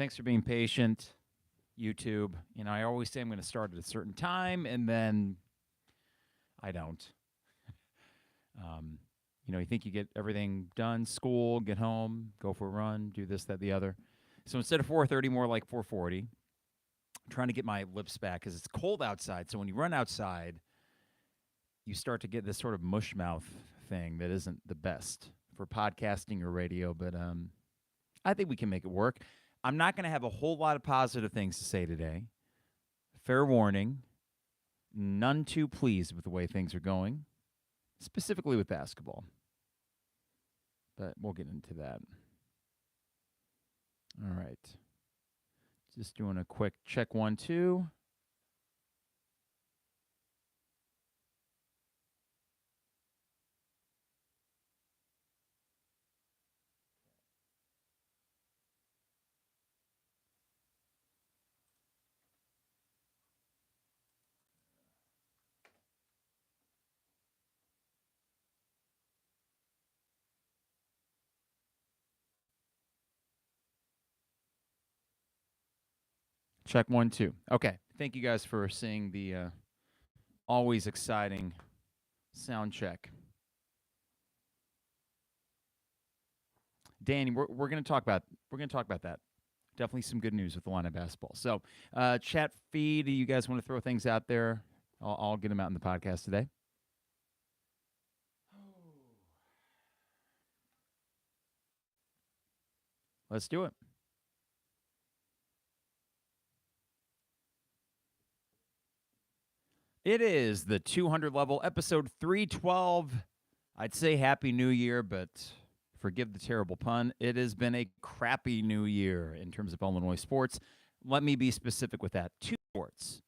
Thanks for being patient, YouTube. I always say I'm going to start at a certain time, and then I don't. You think you get everything done, school, get home, go for a run, do this, that, the other. So instead of 4:30, more like 4:40. I'm trying to get my lips back because it's cold outside. So when you run outside, you start to get this sort of mush mouth thing that isn't the best for podcasting or radio, but I think we can make it work. I'm not going to have a whole lot of positive things to say today. Fair warning, none too pleased with the way things are going, specifically with basketball. But we'll get into that. All right. Just doing a quick check 1, 2. Check 1, 2. Okay. Thank you guys for seeing the always exciting sound check. Danny, we're going to talk about that. Definitely some good news with Illini basketball. So, chat feed, do you guys want to throw things out there? I'll get them out in the podcast today. Let's do it. It is the 200 level, episode 312. I'd say Happy New Year, but forgive the terrible pun. It has been a crappy new year in terms of Illinois sports. Let me be specific with that. 2 sports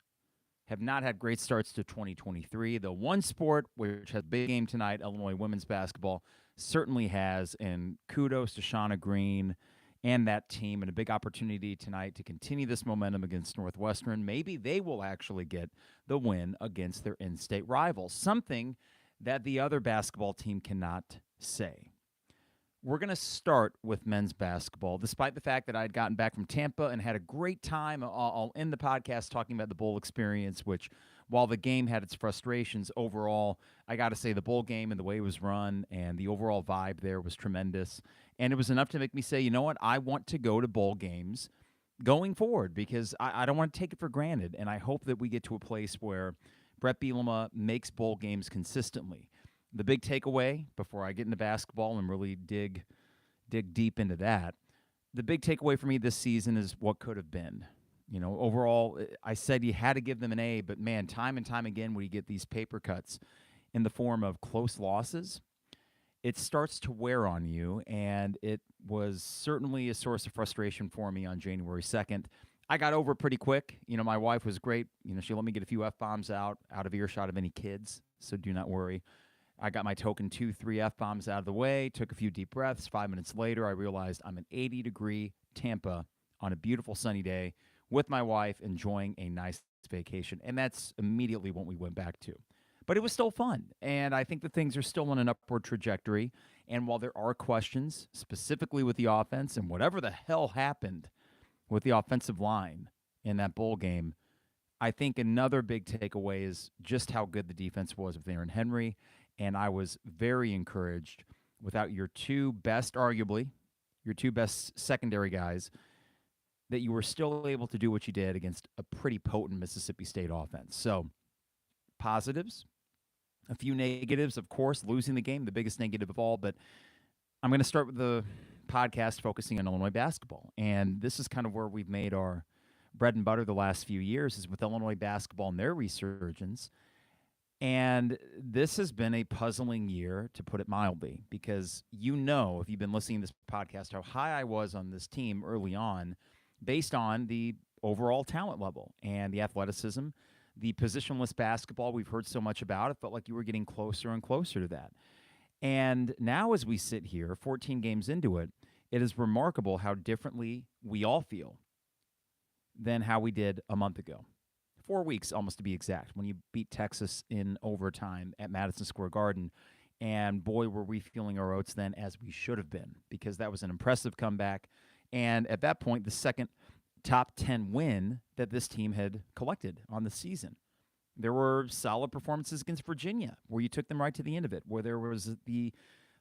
have not had great starts to 2023. The one sport, which has a big game tonight, Illinois women's basketball, certainly has, and kudos to Shauna Green and that team, and a big opportunity tonight to continue this momentum against Northwestern. Maybe they will actually get the win against their in-state rivals, something that the other basketball team cannot say. We're going to start with men's basketball, despite the fact that I had gotten back from Tampa and had a great time. I'll end the podcast talking about the bowl experience, which, while the game had its frustrations, overall, I got to say the bowl game and the way it was run and the overall vibe there was tremendous. And it was enough to make me say, you know what, I want to go to bowl games going forward because I don't want to take it for granted. And I hope that we get to a place where Brett Bielema makes bowl games consistently. The big takeaway, before I get into basketball and really dig deep into that, the big takeaway for me this season is what could have been. Overall, I said you had to give them an A, but man, time and time again, when you get these paper cuts in the form of close losses, it starts to wear on you, and it was certainly a source of frustration for me on January 2nd. I got over it pretty quick. My wife was great. She let me get a few F-bombs out of earshot of any kids, so do not worry. I got my token 2-3 F-bombs out of the way, took a few deep breaths. 5 minutes later, I realized I'm in 80-degree Tampa on a beautiful sunny day with my wife enjoying a nice vacation, and that's immediately what we went back to. But it was still fun, and I think that things are still on an upward trajectory, and while there are questions, specifically with the offense and whatever the hell happened with the offensive line in that bowl game, I think another big takeaway is just how good the defense was with Aaron Henry. And I was very encouraged without your two best secondary guys, that you were still able to do what you did against a pretty potent Mississippi State offense. So, positives, a few negatives, of course, losing the game, the biggest negative of all. But I'm going to start with the podcast focusing on Illinois basketball. And this is kind of where we've made our bread and butter the last few years, is with Illinois basketball and their resurgence. And this has been a puzzling year, to put it mildly, because if you've been listening to this podcast, how high I was on this team early on based on the overall talent level and the athleticism, the positionless basketball we've heard so much about. It felt like you were getting closer and closer to that. And now as we sit here, 14 games into it, it is remarkable how differently we all feel than how we did a month ago. 4 weeks, almost to be exact, when you beat Texas in overtime at Madison Square Garden. And boy, were we feeling our oats then, as we should have been, because that was an impressive comeback. And at that point, the second top 10 win that this team had collected on the season. There were solid performances against Virginia where you took them right to the end of it, where there was the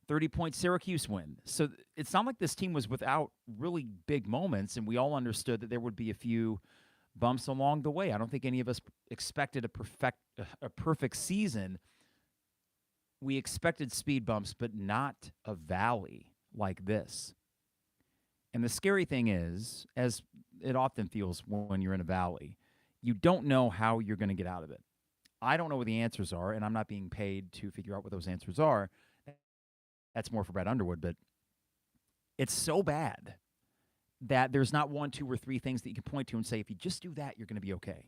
30-point Syracuse win. So it's not like this team was without really big moments, and we all understood that there would be a few bumps along the way. I don't think any of us expected a perfect season. We expected speed bumps, but not a valley like this. And the scary thing is, as it often feels when you're in a valley, you don't know how you're going to get out of it. I don't know what the answers are, and I'm not being paid to figure out what those answers are. That's more for Brad Underwood, but it's so bad that there's not one, two, or three things that you can point to and say, if you just do that, you're going to be okay.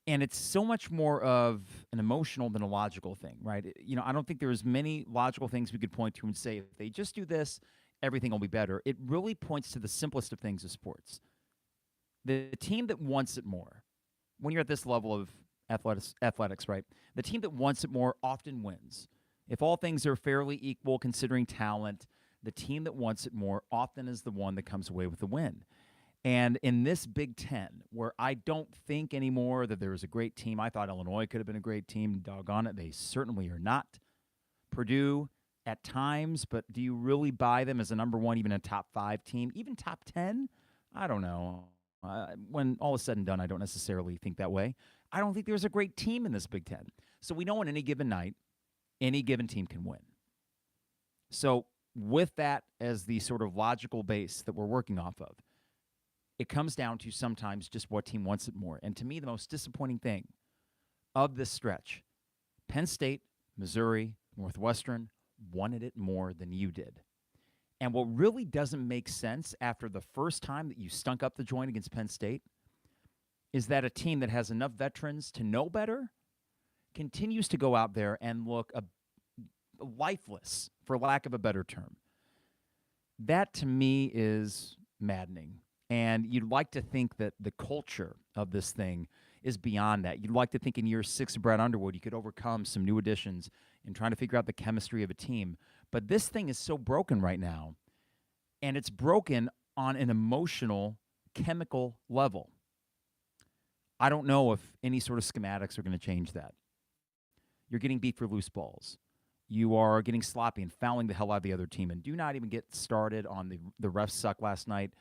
And it's so much more of an emotional than a logical thing, right? I don't think there's many logical things we could point to and say, if they just do this, everything will be better. It really points to the simplest of things of sports. The team that wants it more, when you're at this level of athletics, right? The team that wants it more often wins. If all things are fairly equal considering talent, the team that wants it more often is the one that comes away with the win. And in this Big Ten, where I don't think anymore that there is a great team, I thought Illinois could have been a great team. Doggone it, they certainly are not. Purdue at times, but do you really buy them as a number one, even a top 5 team, even top 10? I don't know. When all is said and done, I don't necessarily think that way. I don't think there's a great team in this Big Ten. So we know on any given night, any given team can win. So with that as the sort of logical base that we're working off of, it comes down to sometimes just what team wants it more. And to me, the most disappointing thing of this stretch, Penn State, Missouri, Northwestern wanted it more than you did. And what really doesn't make sense after the first time that you stunk up the joint against Penn State is that a team that has enough veterans to know better continues to go out there and look lifeless, for lack of a better term. That, to me, is maddening. And you'd like to think that the culture of this thing is beyond that. You'd like to think in year 6 of Brad Underwood, you could overcome some new additions in trying to figure out the chemistry of a team. But this thing is so broken right now, and it's broken on an emotional, chemical level. I don't know if any sort of schematics are going to change that. You're getting beat for loose balls. You are getting sloppy and fouling the hell out of the other team. And do not even get started on the refs suck last night.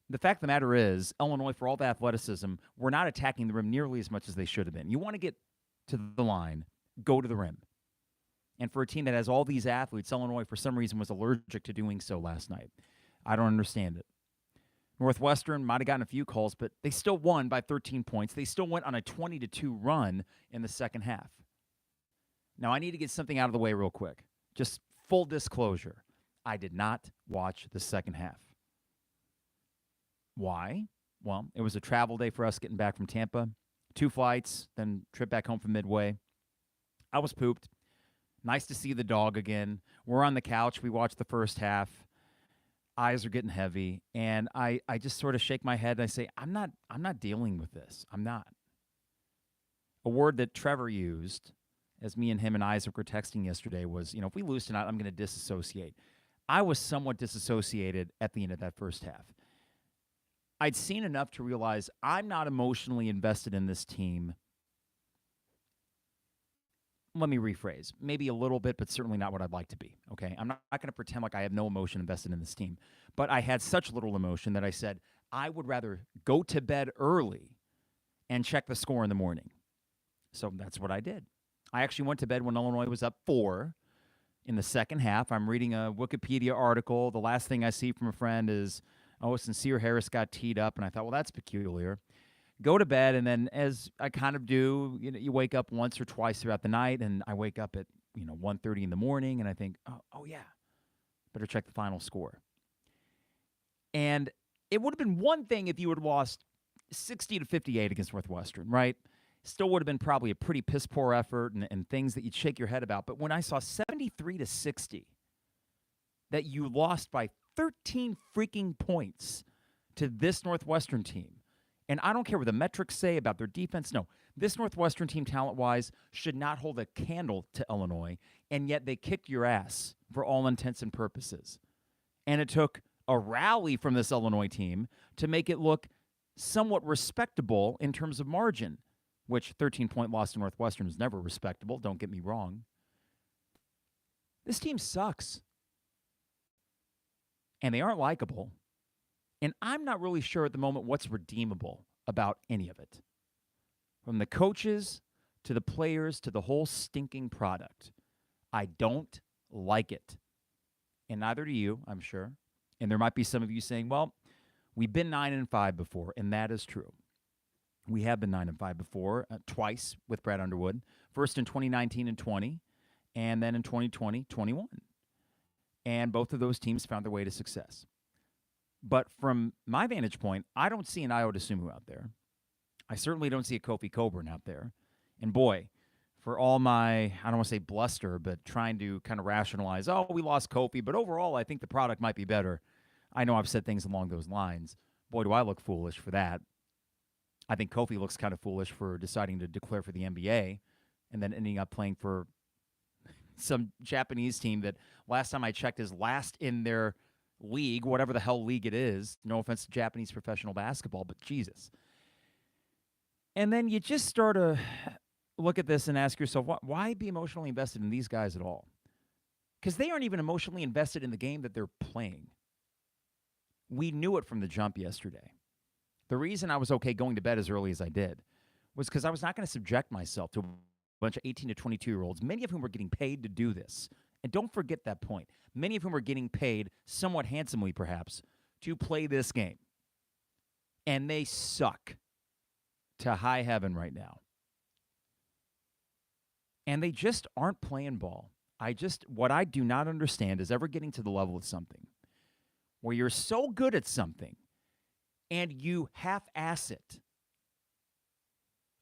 The fact of the matter is, Illinois, for all the athleticism, we're not attacking the rim nearly as much as they should have been. You want to get to the line, go to the rim. And for a team that has all these athletes, Illinois, for some reason, was allergic to doing so last night. I don't understand it. Northwestern might have gotten a few calls, but they still won by 13 points. They still went on a 20-2 run in the second half. Now, I need to get something out of the way real quick. Just full disclosure. I did not watch the second half. Why? Well, it was a travel day for us getting back from Tampa. 2 flights, then trip back home from Midway. I was pooped. Nice to see the dog again. We're on the couch. We watched the first half. Eyes are getting heavy. And I just sort of shake my head and I say, I'm not dealing with this. I'm not. A word that Trevor used as me and him and Isaac were texting yesterday was, if we lose tonight, I'm going to disassociate. I was somewhat disassociated at the end of that first half. I'd seen enough to realize I'm not emotionally invested in this team. Let me rephrase. Maybe a little bit, but certainly not what I'd like to be, okay? I'm not going to pretend like I have no emotion invested in this team. But I had such little emotion that I said, I would rather go to bed early and check the score in the morning. So that's what I did. I actually went to bed when Illinois was up 4 in the second half. I'm reading a Wikipedia article. The last thing I see from a friend is, Sincere Harris got teed up. And I thought, well, that's peculiar. Go to bed, and then as I kind of do, you wake up once or twice throughout the night, and I wake up at 1:30 in the morning, and I think, oh yeah, better check the final score. And it would have been one thing if you had lost 60-58 against Northwestern, right? Still would have been probably a pretty piss-poor effort and things that you'd shake your head about. But when I saw 73-60, that you lost by 13 freaking points to this Northwestern team, and I don't care what the metrics say about their defense. No, this Northwestern team, talent-wise, should not hold a candle to Illinois, and yet they kicked your ass for all intents and purposes. And it took a rally from this Illinois team to make it look somewhat respectable in terms of margin, which 13-point loss to Northwestern is never respectable, don't get me wrong. This team sucks. And they aren't likable. And I'm not really sure at the moment what's redeemable about any of it. From the coaches to the players to the whole stinking product. I don't like it. And neither do you, I'm sure. And there might be some of you saying, well, we've been 9-5 before, and that is true. We have been 9-5 before, twice with Brad Underwood. First in 2019 and 20, and then in 2020, 21. And both of those teams found their way to success. But from my vantage point, I don't see an Iota Sumu out there. I certainly don't see a Kofi Coburn out there. And boy, for all my, I don't want to say bluster, but trying to kind of rationalize, oh, we lost Kofi, but overall I think the product might be better. I know I've said things along those lines. Boy, do I look foolish for that. I think Kofi looks kind of foolish for deciding to declare for the NBA and then ending up playing for some Japanese team that last time I checked is last in their league, whatever the hell league it is. No offense to Japanese professional basketball, but Jesus. And then you just start to look at this and ask yourself, why be emotionally invested in these guys at all? Because they aren't even emotionally invested in the game that they're playing. We knew it from the jump yesterday. The reason I was okay going to bed as early as I did was because I was not going to subject myself to a bunch of 18 to 22-year-olds, many of whom were getting paid to do this. And don't forget that point. Many of whom are getting paid, somewhat handsomely perhaps, to play this game. And they suck to high heaven right now. And they just aren't playing ball. What I do not understand is ever getting to the level of something where you're so good at something and you half-ass it.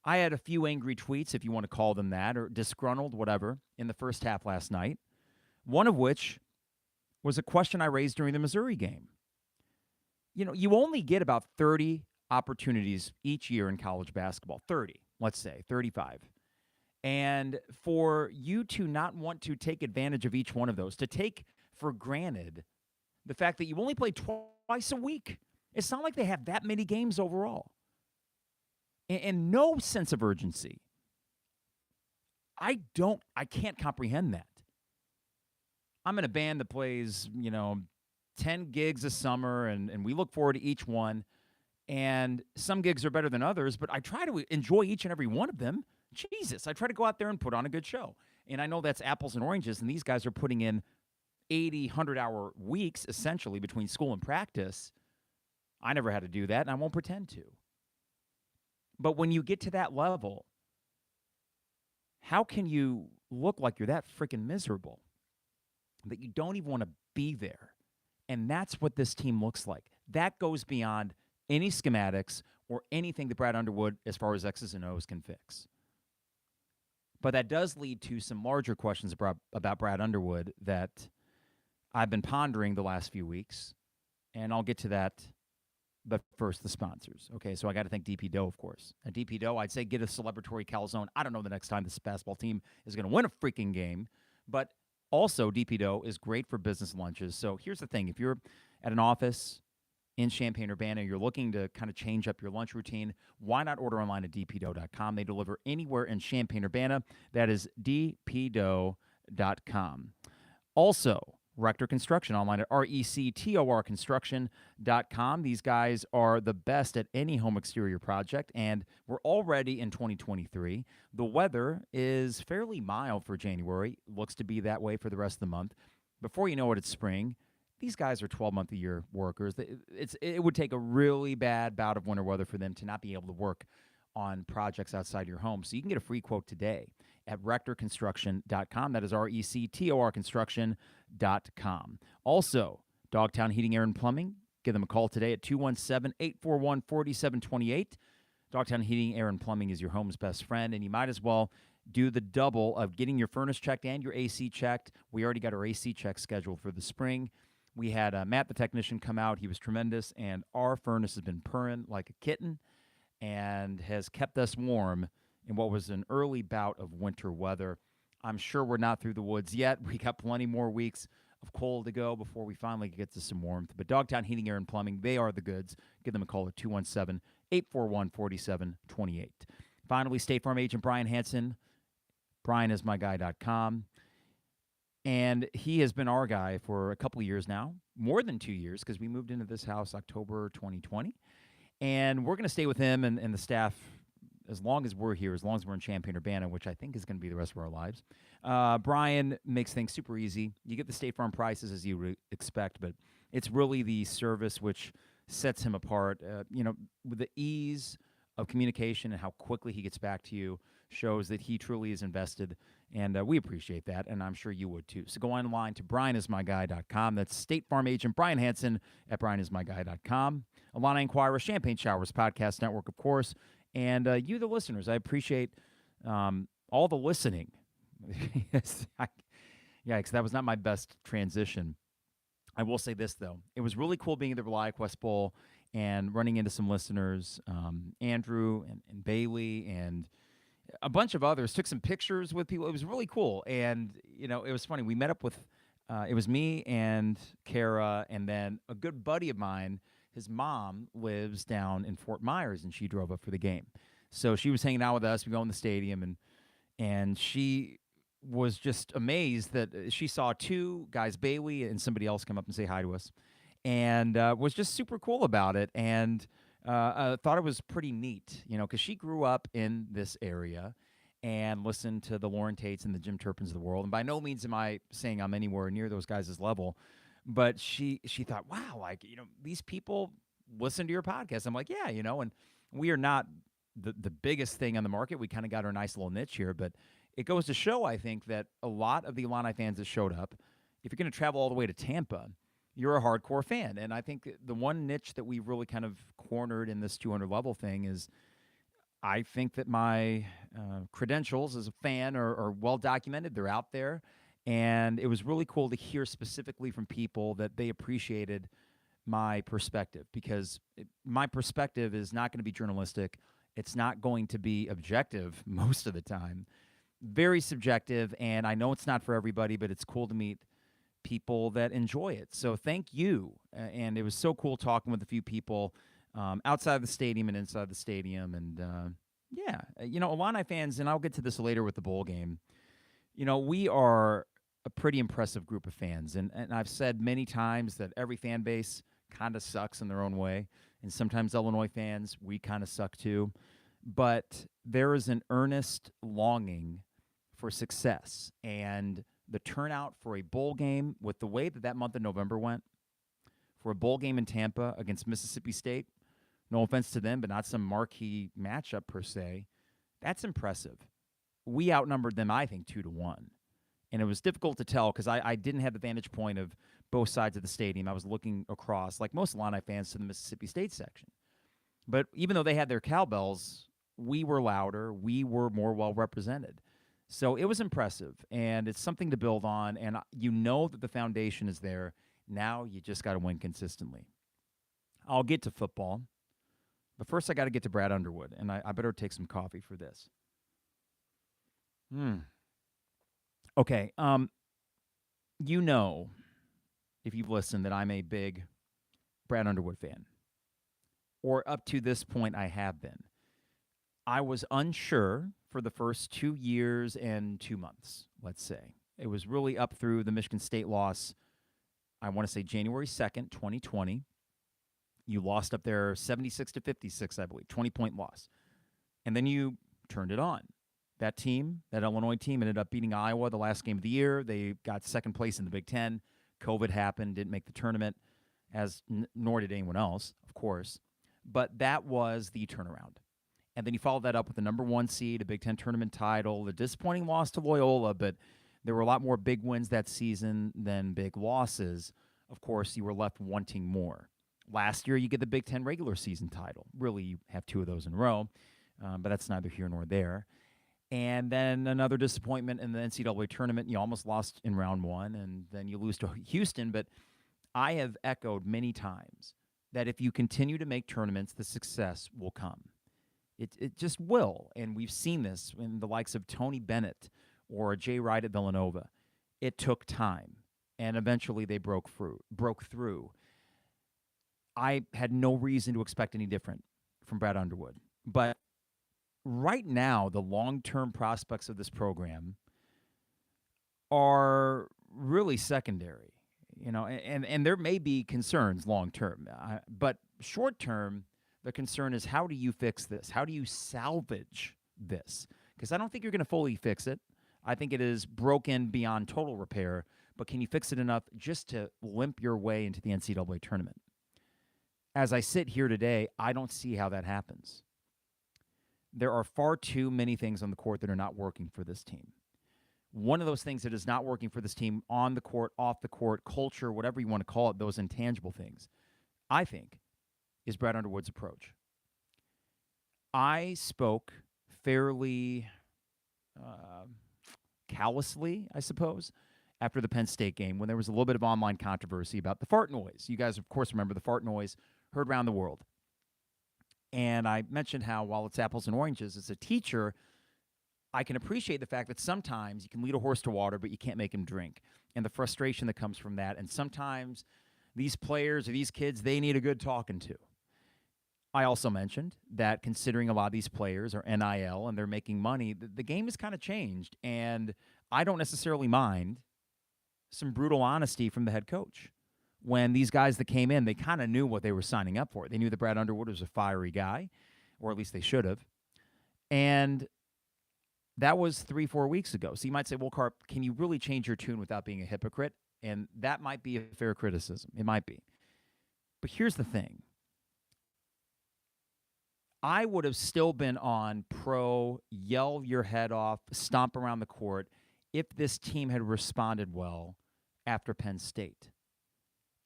I had a few angry tweets, if you want to call them that, or disgruntled, whatever, in the first half last night, one of which was a question I raised during the Missouri game. You know, you only get about 30 opportunities each year in college basketball. 30, let's say, 35. And for you to not want to take advantage of each one of those, to take for granted the fact that you only play twice a week. It's not like they have that many games overall. And no sense of urgency. I can't comprehend that. I'm in a band that plays, 10 gigs a summer, and we look forward to each one. And some gigs are better than others, but I try to enjoy each and every one of them. Jesus, I try to go out there and put on a good show. And I know that's apples and oranges, and these guys are putting in 80, 100-hour weeks, essentially, between school and practice. I never had to do that, and I won't pretend to. But when you get to that level, how can you look like you're that freaking miserable that you don't even want to be there? And that's what this team looks like. That goes beyond any schematics or anything that Brad Underwood, as far as X's and O's, can fix. But that does lead to some larger questions about Brad Underwood that I've been pondering the last few weeks, and I'll get to that. But first, the sponsors. Okay, so I got to thank DP Dough, of course. At DP Dough, I'd say get a celebratory calzone. I don't know the next time this basketball team is going to win a freaking game, but also DP Dough is great for business lunches. So here's the thing. If you're at an office in Champaign-Urbana, you're looking to kind of change up your lunch routine, why not order online at dpdough.com? They deliver anywhere in Champaign-Urbana. That is dpdough.com. Also, Rector Construction online at rectorconstruction.com. These guys are the best at any home exterior project, and we're already in 2023. The weather is fairly mild for January. Looks to be that way for the rest of the month. Before you know it, it's spring. These guys are 12-month-a-year workers. It would take a really bad bout of winter weather for them to not be able to work on projects outside your home. So you can get a free quote today at rectorconstruction.com. That is RECTOR construction.com. Also, Dogtown Heating, Air, and Plumbing. Give them a call today at 217-841-4728. Dogtown Heating, Air, and Plumbing is your home's best friend, and you might as well do the double of getting your furnace checked and your AC checked. We already got our AC check scheduled for the spring. We had Matt, the technician, come out. He was tremendous, and our furnace has been purring like a kitten and has kept us warm in what was an early bout of winter weather. I'm sure we're not through the woods yet. We got plenty more weeks of cold to go before we finally get to some warmth. But Dogtown Heating, Air, and Plumbing, they are the goods. Give them a call at 841-4728. Finally, State Farm agent Brian Hansen, brianismyguy.com. And he has been our guy for a couple of years now, more than 2 years, because we moved into this house October 2020. And we're going to stay with him and the staff as long as we're here, as long as we're in Champaign-Urbana, which I think is going to be the rest of our lives. Brian makes things super easy. You get the State Farm prices as you expect, but it's really the service which sets him apart. With the ease of communication and how quickly he gets back to you shows that he truly is invested, and we appreciate that, and I'm sure you would too. So go online to brianismyguy.com. That's State Farm agent Brian Hansen at brianismyguy.com. Illini Inquirer, Champagne Showers Podcast Network, of course, and you, the listeners. I appreciate all the listening. Yikes, that was not my best transition. I will say this, though. It was really cool being at the Reliaquest Bowl and running into some listeners, Andrew and Bailey and a bunch of others. Took some pictures with people. It was really cool. And, it was funny. We met up with, it was me and Kara, and then a good buddy of mine. His mom lives down in Fort Myers, and she drove up for the game. So she was hanging out with us. We go in the stadium, and she was just amazed that she saw two guys, Bailey and somebody else, come up and say hi to us, and was just super cool about it, and thought it was pretty neat, because she grew up in this area and listened to the Lauren Tates and the Jim Turpins of the world. And by no means am I saying I'm anywhere near those guys' level, but she thought, wow, these people listen to your podcast. I'm like, yeah, and we are not the biggest thing on the market. We kind of got our nice little niche here, but it goes to show, I think, that a lot of the Illini fans that showed up, if you're going to travel all the way to Tampa, you're a hardcore fan. And I think the one niche that we really kind of cornered in this 200 level thing is I think that my credentials as a fan are well documented. They're out there. And it was really cool to hear specifically from people that they appreciated my perspective, because my perspective is not going to be journalistic. It's not going to be objective most of the time. Very subjective, and I know it's not for everybody, but it's cool to meet people that enjoy it. So thank you. And it was so cool talking with a few people outside the stadium and inside the stadium. And Illini fans, and I'll get to this later with the bowl game, we are a pretty impressive group of fans. And I've said many times that every fan base kind of sucks in their own way. And sometimes Illinois fans, we kind of suck too. But there is an earnest longing for success. And the turnout for a bowl game, with the way that month of November went, for a bowl game in Tampa against Mississippi State, no offense to them, but not some marquee matchup per se, that's impressive. We outnumbered them, I think, 2-1. And it was difficult to tell because I didn't have the vantage point of both sides of the stadium. I was looking across, like most Illini fans, to the Mississippi State section. But even though they had their cowbells, we were louder. We were more well-represented. So it was impressive, and it's something to build on, and you know that the foundation is there. Now you just got to win consistently. I'll get to football, but first I got to get to Brad Underwood, and I better take some coffee for this. Okay, if you've listened, that I'm a big Brad Underwood fan, or up to this point I have been. I was unsure for the first 2 years and 2 months, let's say. It was really up through the Michigan State loss, I want to say January 2nd, 2020. You lost up there 76-56, I believe, 20-point loss. And then you turned it on. That team, that Illinois team, ended up beating Iowa the last game of the year. They got second place in the Big Ten. COVID happened, didn't make the tournament, nor did anyone else, of course. But that was the turnaround. And then you followed that up with the number 1 seed, a Big Ten tournament title, the disappointing loss to Loyola, but there were a lot more big wins that season than big losses. Of course, you were left wanting more. Last year, you get the Big Ten regular season title. Really, you have 2 of those in a row, but that's neither here nor there. And then another disappointment in the NCAA tournament. You almost lost in round 1, and then you lose to Houston. But I have echoed many times that if you continue to make tournaments, the success will come. It just will, and we've seen this in the likes of Tony Bennett or Jay Wright at Villanova. It took time, and eventually they broke through. I had no reason to expect any different from Brad Underwood. But right now, the long-term prospects of this program are really secondary. And there may be concerns long-term, but short-term, the concern is, how do you fix this? How do you salvage this? Because I don't think you're going to fully fix it. I think it is broken beyond total repair, but can you fix it enough just to limp your way into the NCAA tournament? As I sit here today, I don't see how that happens. There are far too many things on the court that are not working for this team. One of those things that is not working for this team on the court, off the court, culture, whatever you want to call it, those intangible things, I think, is Brad Underwood's approach. I spoke fairly callously, I suppose, after the Penn State game when there was a little bit of online controversy about the fart noise. You guys, of course, remember the fart noise heard around the world. And I mentioned how, while it's apples and oranges, as a teacher, I can appreciate the fact that sometimes you can lead a horse to water, but you can't make him drink, and the frustration that comes from that. And sometimes these players or these kids, they need a good talking to. I also mentioned that considering a lot of these players are NIL and they're making money, the game has kind of changed, and I don't necessarily mind some brutal honesty from the head coach. When these guys that came in, they kind of knew what they were signing up for. They knew that Brad Underwood was a fiery guy, or at least they should have. And that was 3-4 weeks ago. So you might say, well, Carp, can you really change your tune without being a hypocrite? And that might be a fair criticism. It might be. But here's the thing. I would have still been on pro, yell your head off, stomp around the court if this team had responded well after Penn State.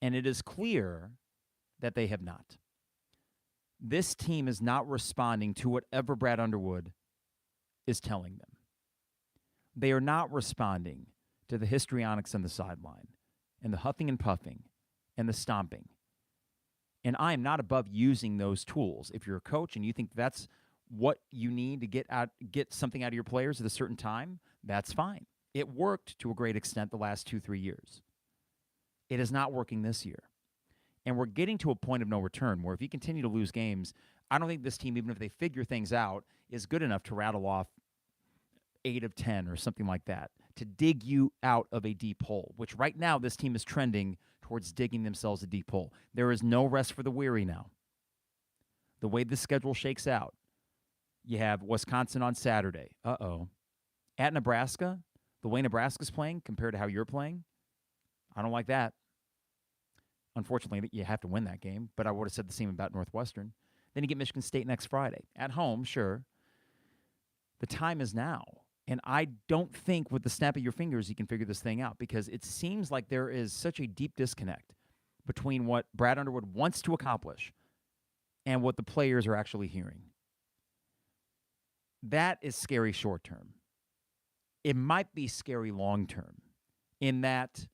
And it is clear that they have not. This team is not responding to whatever Brad Underwood is telling them. They are not responding to the histrionics on the sideline and the huffing and puffing and the stomping. And I am not above using those tools. If you're a coach and you think that's what you need to get something out of your players at a certain time, that's fine. It worked to a great extent the last 2-3 years. It is not working this year. And we're getting to a point of no return where if you continue to lose games, I don't think this team, even if they figure things out, is good enough to rattle off 8 of 10 or something like that, to dig you out of a deep hole, which right now this team is trending towards digging themselves a deep hole. There is no rest for the weary now. The way the schedule shakes out, you have Wisconsin on Saturday. At Nebraska, the way Nebraska's playing compared to how you're playing, I don't like that. Unfortunately, you have to win that game, but I would have said the same about Northwestern. Then you get Michigan State next Friday. At home, sure. The time is now. And I don't think with the snap of your fingers you can figure this thing out, because it seems like there is such a deep disconnect between what Brad Underwood wants to accomplish and what the players are actually hearing. That is scary short term. It might be scary long term in that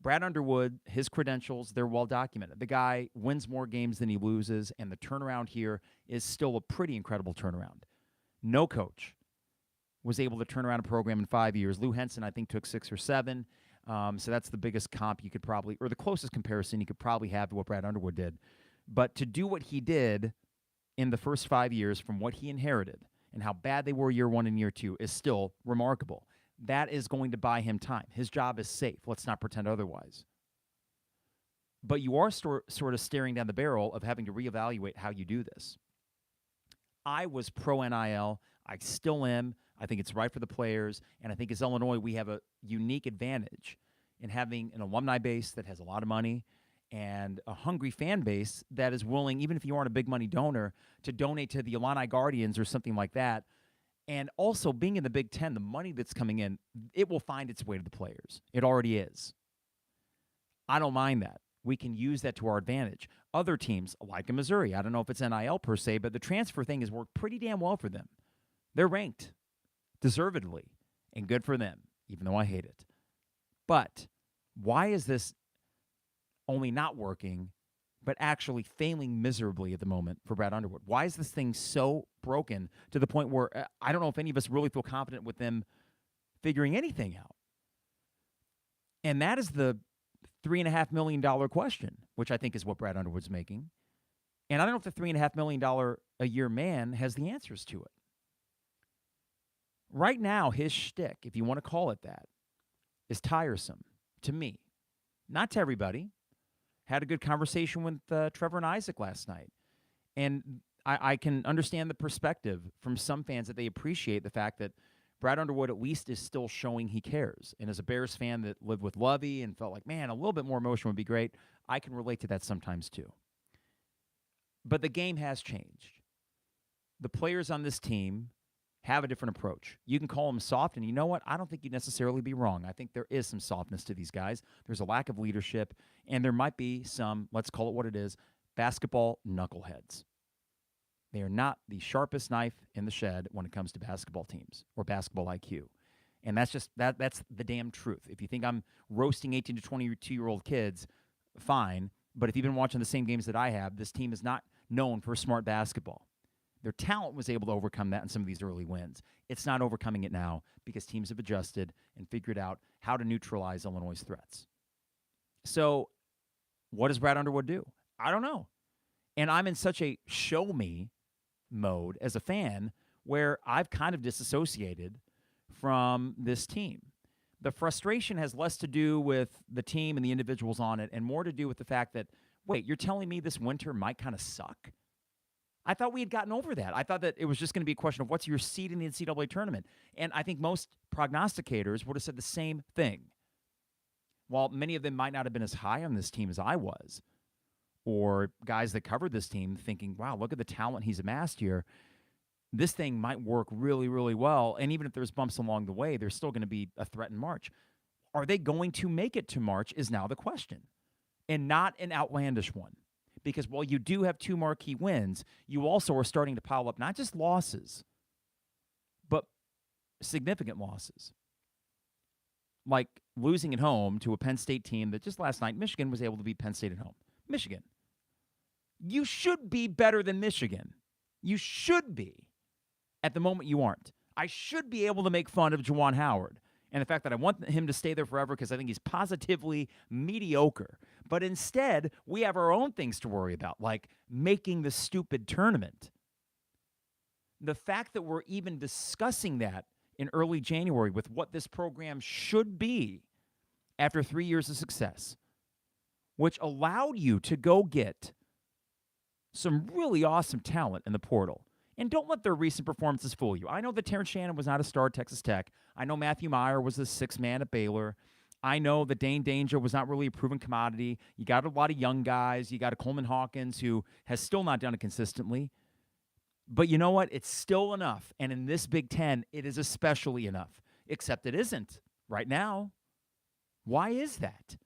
Brad Underwood, his credentials, they're well documented. The guy wins more games than he loses, and the turnaround here is still a pretty incredible turnaround. No coach was able to turn around a program in 5 years. Lou Henson, I think, took 6 or 7. So that's the biggest comp you could probably, or the closest comparison you could probably have to what Brad Underwood did. But to do what he did in the first 5 years from what he inherited and how bad they were year 1 and year 2 is still remarkable. That is going to buy him time. His job is safe. Let's not pretend otherwise. But you are sort of staring down the barrel of having to reevaluate how you do this. I was pro-NIL. I still am. I think it's right for the players. And I think as Illinois, we have a unique advantage in having an alumni base that has a lot of money and a hungry fan base that is willing, even if you aren't a big money donor, to donate to the Illini Guardians or something like that. And also, being in the Big Ten, the money that's coming in, it will find its way to the players. It already is. I don't mind that. We can use that to our advantage. Other teams, like in Missouri, I don't know if it's NIL per se, but the transfer thing has worked pretty damn well for them. They're ranked, deservedly, and good for them, even though I hate it. But why is this only not working, but actually failing miserably at the moment for Brad Underwood? Why is this thing so broken to the point where I don't know if any of us really feel confident with them figuring anything out? And that is the $3.5 million question, which I think is what Brad Underwood's making. And I don't know if the $3.5 million a year man has the answers to it. Right now, his shtick, if you want to call it that, is tiresome to me. Not to everybody. Had a good conversation with Trevor and Isaac last night. And I can understand the perspective from some fans that they appreciate the fact that Brad Underwood at least is still showing he cares. And as a Bears fan that lived with Lovey and felt like, man, a little bit more emotion would be great, I can relate to that sometimes too. But the game has changed. The players on this team have a different approach. You can call them soft, and you know what? I don't think you'd necessarily be wrong. I think there is some softness to these guys. There's a lack of leadership, and there might be some, let's call it what it is, basketball knuckleheads. They are not the sharpest knife in the shed when it comes to basketball teams or basketball IQ. And that's just that's the damn truth. If you think I'm roasting 18 to 22-year-old kids, fine. But if you've been watching the same games that I have, this team is not known for smart basketball. Their talent was able to overcome that in some of these early wins. It's not overcoming it now because teams have adjusted and figured out how to neutralize Illinois' threats. So what does Brad Underwood do? I don't know. And I'm in such a show me mode as a fan where I've kind of disassociated from this team. The frustration has less to do with the team and the individuals on it and more to do with the fact that, wait, you're telling me this winter might kind of suck? I thought we had gotten over that. I thought that it was just going to be a question of what's your seed in the NCAA tournament. And I think most prognosticators would have said the same thing. While many of them might not have been as high on this team as I was, or guys that covered this team thinking, wow, look at the talent he's amassed here. This thing might work really, really well. And even if there's bumps along the way, there's still going to be a threat in March. Are they going to make it to March is now the question, and not an outlandish one. Because while you do have two marquee wins, you also are starting to pile up not just losses, but significant losses. Like losing at home to a Penn State team that just last night, Michigan was able to beat Penn State at home. Michigan. You should be better than Michigan. You should be. At the moment, you aren't. I should be able to make fun of Juwan Howard and the fact that I want him to stay there forever because I think he's positively mediocre. But instead, we have our own things to worry about, like making the stupid tournament. The fact that we're even discussing that in early January with what this program should be after 3 years of success, which allowed you to go get some really awesome talent in the portal. And don't let their recent performances fool you. I know that Terrence Shannon was not a star at Texas Tech. I know Matthew Meyer was the sixth man at Baylor. I know that Dane Danger was not really a proven commodity. You got a lot of young guys. You got a Coleman Hawkins who has still not done it consistently. But you know what? It's still enough. And in this Big Ten, it is especially enough. Except it isn't right now. Why is that?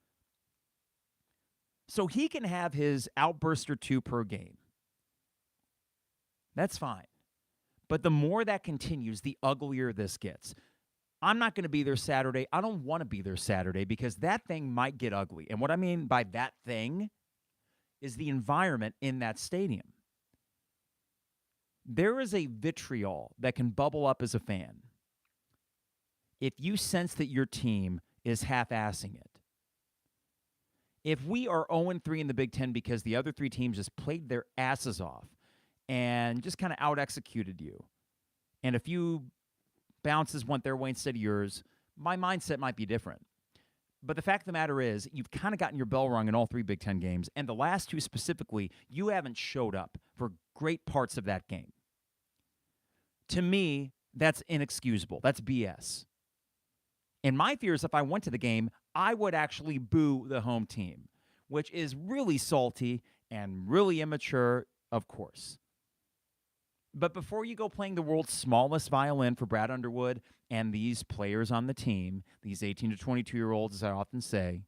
So he can have his outburst or two per game. That's fine. But the more that continues, the uglier this gets. I'm not going to be there Saturday. I don't want to be there Saturday because that thing might get ugly. And what I mean by that thing is the environment in that stadium. There is a vitriol that can bubble up as a fan if you sense that your team is half-assing it. If we are 0-3 in the Big Ten because the other three teams just played their asses off and just kind of out-executed you, and a few bounces went their way instead of yours, my mindset might be different. But the fact of the matter is, you've kind of gotten your bell rung in all three Big Ten games, and the last two specifically, you haven't showed up for great parts of that game. To me, that's inexcusable. That's BS. And my fear is if I went to the game, I would actually boo the home team, which is really salty and really immature, of course. But before you go playing the world's smallest violin for Brad Underwood and these players on the team, these 18 to 22-year-olds, as I often say,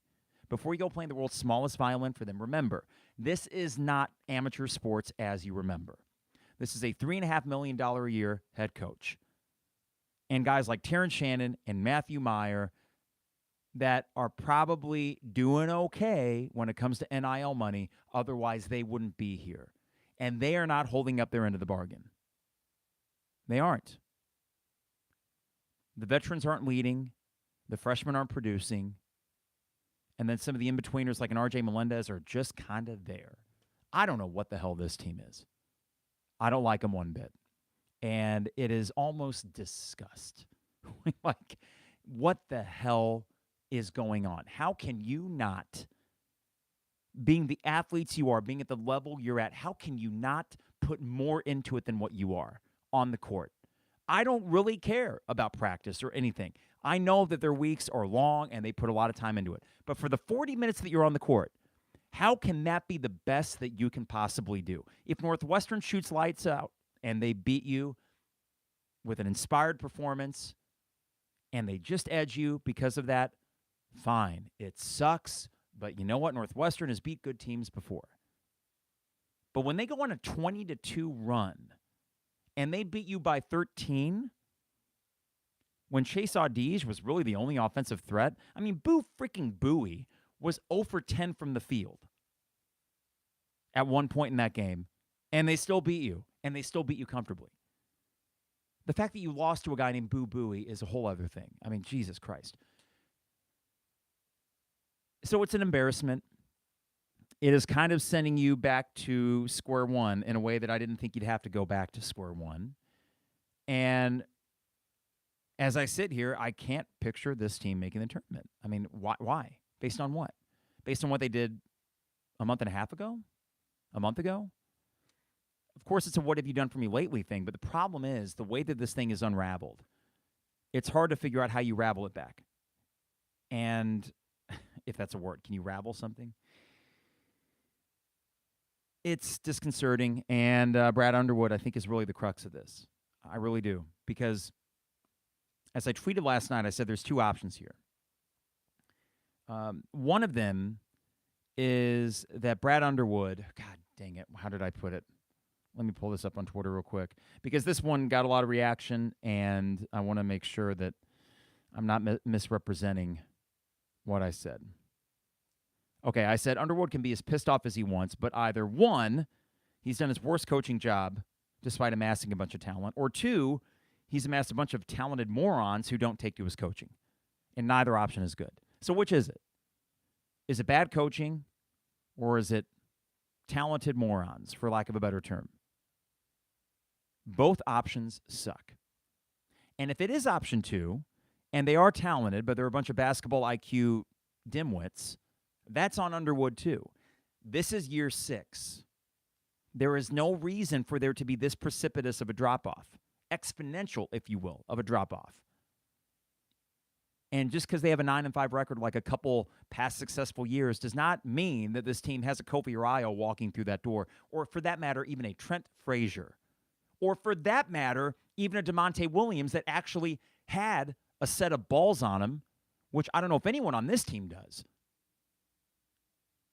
before you go playing the world's smallest violin for them, remember, this is not amateur sports as you remember. This is a $3.5 million a year head coach. And guys like Terrence Shannon and Matthew Meyer that are probably doing okay when it comes to NIL money. Otherwise, they wouldn't be here. And they are not holding up their end of the bargain. They aren't. The veterans aren't leading. The freshmen aren't producing. And then some of the in-betweeners like an RJ Melendez are just kind of there. I don't know what the hell this team is. I don't like them one bit. And it is almost disgust. Like, what the hell is going on? How can you not, being the athletes you are, being at the level you're at, how can you not put more into it than what you are on the court? I don't really care about practice or anything. I know that their weeks are long and they put a lot of time into it. But for the 40 minutes that you're on the court, how can that be the best that you can possibly do? If Northwestern shoots lights out and they beat you with an inspired performance and they just edge you because of that, fine. It sucks, but you know what? Northwestern has beat good teams before. But when they go on a 20-2 run and they beat you by 13, when Chase Audige was really the only offensive threat, I mean, Boo freaking Bowie was 0 for 10 from the field at one point in that game, and they still beat you, and they still beat you comfortably. The fact that you lost to a guy named Boo Bowie is a whole other thing. I mean, Jesus Christ. So it's an embarrassment. It is kind of sending you back to square one in a way that I didn't think you'd have to go back to square one. And as I sit here, I can't picture this team making the tournament. I mean, why? Based on what? Based on what they did a month and a half ago? A month ago? Of course, it's a what have you done for me lately thing, but the problem is the way that this thing is unraveled, it's hard to figure out how you ravel it back. And if that's a word, can you ravel something? It's disconcerting, and Brad Underwood, I think, is really the crux of this. I really do, because as I tweeted last night, I said there's two options here. One of them is that Brad Underwood, God dang it, how did I put it? Let me pull this up on Twitter real quick, because this one got a lot of reaction, and I want to make sure that I'm not misrepresenting what I said. Okay, I said Underwood can be as pissed off as he wants, but either one, he's done his worst coaching job despite amassing a bunch of talent, or two, he's amassed a bunch of talented morons who don't take to his coaching. And neither option is good. So which is it? Is it bad coaching, or is it talented morons, for lack of a better term? Both options suck. And if it is option two, and they are talented, but they're a bunch of basketball IQ dimwits, that's on Underwood too. This is year 6. There is no reason for there to be this precipitous of a drop-off. Exponential, if you will, of a drop-off. And just because they have a 9-5 record like a couple past successful years does not mean that this team has a Kofi Ryo walking through that door, or for that matter, even a Trent Frazier, or for that matter, even a DeMonte Williams that actually had a set of balls on him, which I don't know if anyone on this team does.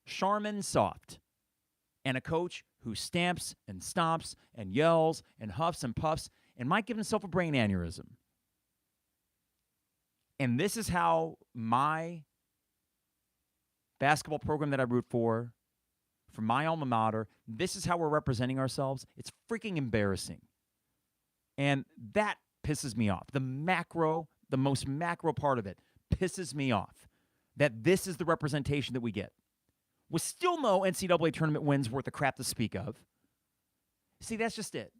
Charmin soft, and a coach who stamps and stomps and yells and huffs and puffs and might give himself a brain aneurysm. And this is how my basketball program that I root for my alma mater, this is how we're representing ourselves. It's freaking embarrassing. And that pisses me off. The most macro part of it pisses me off, that this is the representation that we get. With still no NCAA tournament wins worth of crap to speak of. See, that's just it.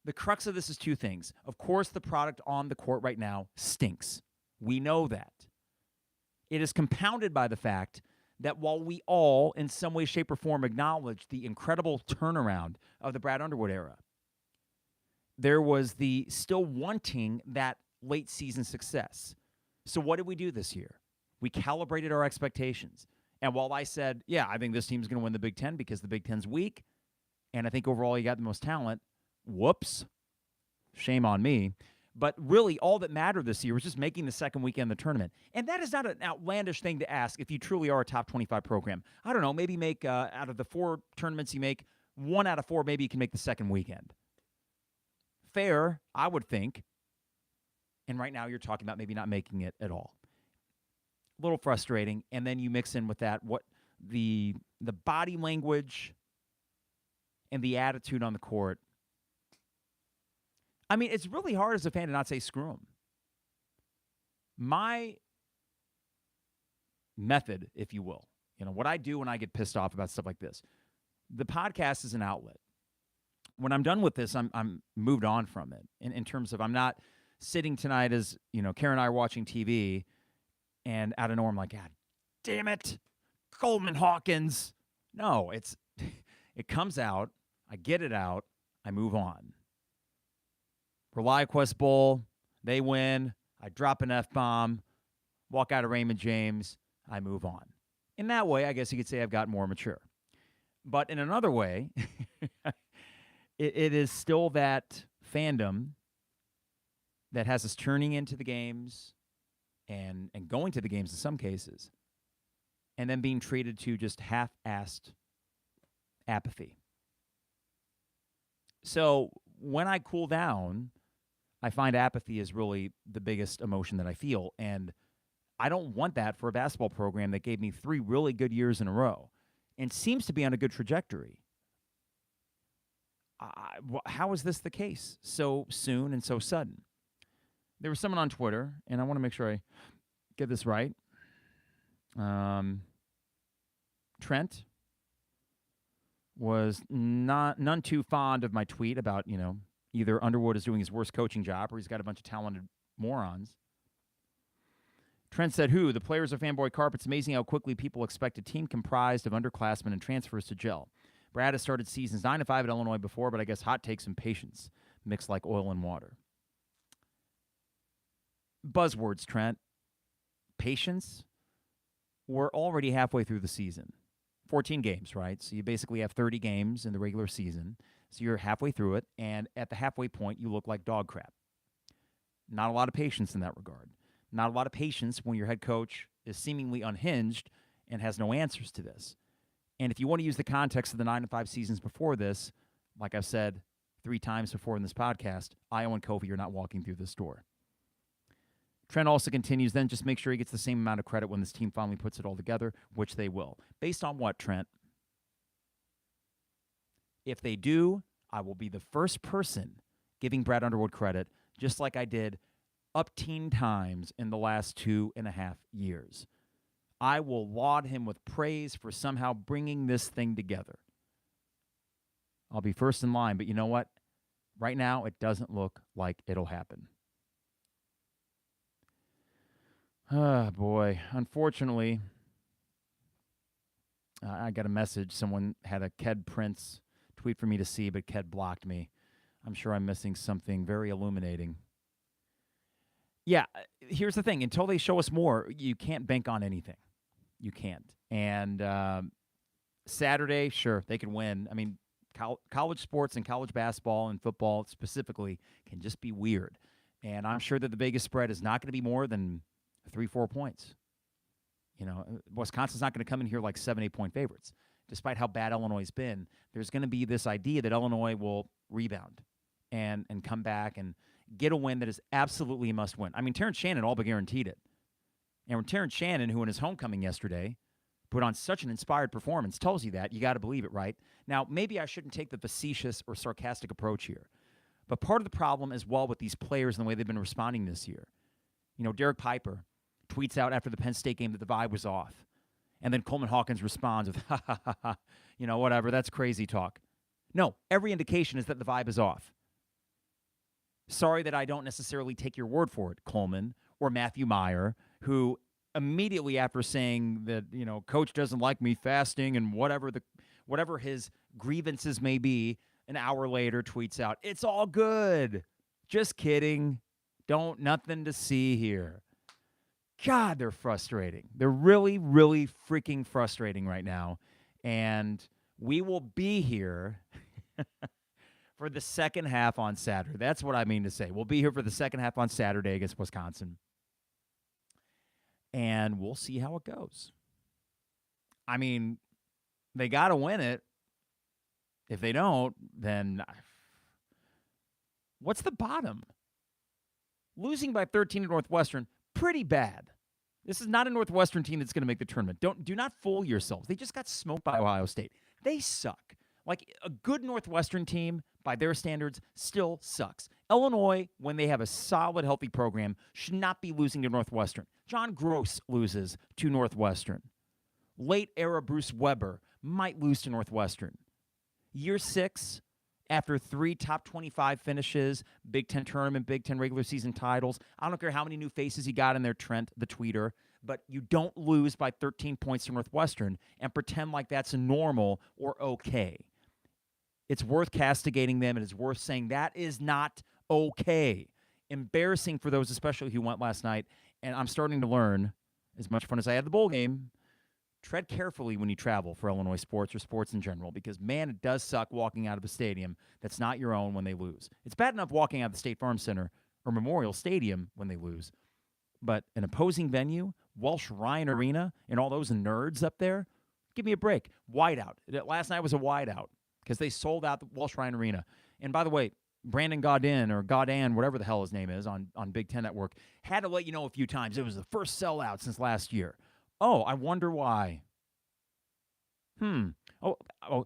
The crux of this is two things. Of course, the product on the court right now stinks. We know that. It is compounded by the fact that while we all, in some way, shape, or form, acknowledge the incredible turnaround of the Brad Underwood era, there was the still wanting that late season success. So what did we do this year? We calibrated our expectations. And while I said, yeah, I think this team's going to win the Big Ten because the Big Ten's weak, and I think overall you got the most talent, whoops, shame on me. But really, all that mattered this year was just making the second weekend of the tournament. And that is not an outlandish thing to ask if you truly are a top 25 program. I don't know, maybe make, out of the 4 tournaments you make, 1 out of 4, maybe you can make the second weekend. Fair, I would think. And right now you're talking about maybe not making it at all. A little frustrating, and then you mix in with that what the body language and the attitude on the court. I mean, it's really hard as a fan to not say screw him. My method, if you will, what I do when I get pissed off about stuff like this. The podcast is an outlet. When I'm done with this, I'm moved on from it in terms of I'm not sitting tonight as, Karen and I are watching TV and out of nowhere I'm like, God damn it, Coleman Hawkins. No, it comes out, I get it out, I move on. Reliaquest Bowl, they win, I drop an F-bomb, walk out of Raymond James, I move on. In that way, I guess you could say I've got more mature. But in another way, it is still that fandom that has us turning into the games and going to the games in some cases, and then being treated to just half-assed apathy. So when I cool down, I find apathy is really the biggest emotion that I feel, and I don't want that for a basketball program that gave me 3 really good years in a row and seems to be on a good trajectory. How is this the case so soon and so sudden? There was someone on Twitter, and I want to make sure I get this right. Trent was none too fond of my tweet about, either Underwood is doing his worst coaching job or he's got a bunch of talented morons. Trent said, the players of Fanboy Carp, it's amazing how quickly people expect a team comprised of underclassmen and transfers to gel. Brad has started seasons 9-5 at Illinois before, but I guess hot takes and patience mixed like oil and water. Buzzwords, Trent. Patience. We're already halfway through the season. 14 games, right? So you basically have 30 games in the regular season. So you're halfway through it, and at the halfway point, you look like dog crap. Not a lot of patience in that regard. Not a lot of patience when your head coach is seemingly unhinged and has no answers to this. And if you want to use the context of the 9-5 seasons before this, like I've said 3 times before in this podcast, Iowa and Kofi, you're not walking through this door. Trent also continues, then just make sure he gets the same amount of credit when this team finally puts it all together, which they will. Based on what, Trent? If they do, I will be the first person giving Brad Underwood credit, just like I did up teen times in the last 2.5 years. I will laud him with praise for somehow bringing this thing together. I'll be first in line, but you know what? Right now, it doesn't look like it'll happen. Oh, boy. Unfortunately, I got a message. Someone had a Ked Prince tweet for me to see, but Ked blocked me. I'm sure I'm missing something very illuminating. Yeah, here's the thing. Until they show us more, you can't bank on anything. You can't. And Saturday, sure, they can win. I mean, college sports and college basketball and football specifically can just be weird. And I'm sure that the biggest spread is not going to be more than 3-4 points. Wisconsin's not going to come in here like 7-8 point favorites. Despite how bad Illinois has been, there's going to be this idea that Illinois will rebound and come back and get a win that is absolutely a must win. I mean, Terrence Shannon all but guaranteed it. And when Terrence Shannon, who in his homecoming yesterday put on such an inspired performance, tells you that, you got to believe it, right? Now, maybe I shouldn't take the facetious or sarcastic approach here. But part of the problem as well with these players and the way they've been responding this year. Derek Piper tweets out after the Penn State game that the vibe was off. And then Coleman Hawkins responds with, whatever, that's crazy talk. No, every indication is that the vibe is off. Sorry that I don't necessarily take your word for it, Coleman, or Matthew Meyer, who immediately after saying that, coach doesn't like me fasting and whatever his grievances may be, an hour later tweets out, it's all good. Just kidding. Nothing to see here. God, they're frustrating. They're really, really freaking frustrating right now. And we will be here for the second half on Saturday. That's what I mean to say. We'll be here for the second half on Saturday against Wisconsin. And we'll see how it goes. I mean, they got to win it. If they don't, then what's the bottom? Losing by 13 to Northwestern, pretty bad. This is not a Northwestern team that's going to make the tournament. Do not fool yourselves. They just got smoked by Ohio State. They suck. Like, a good Northwestern team, by their standards, still sucks. Illinois, when they have a solid, healthy program, should not be losing to Northwestern. John Gross loses to Northwestern. Late era Bruce Weber might lose to Northwestern. Year 6, after 3 top 25 finishes, Big Ten tournament, Big Ten regular season titles. I don't care how many new faces he got in there, Trent, the tweeter, but you don't lose by 13 points to Northwestern and pretend like that's normal or okay. It's worth castigating them, and it's worth saying that is not okay. Embarrassing for those, especially who went last night. And I'm starting to learn, as much fun as I had the bowl game, tread carefully when you travel for Illinois sports or sports in general, because, man, it does suck walking out of a stadium that's not your own when they lose. It's bad enough walking out of the State Farm Center or Memorial Stadium when they lose, but an opposing venue, Welsh Ryan Arena, and all those nerds up there, give me a break. Whiteout. Last night was a whiteout because they sold out the Welsh Ryan Arena. And by the way, Brandon Godin, whatever the hell his name is on Big Ten Network, had to let you know a few times it was the first sellout since last year. Oh, I wonder why. Oh,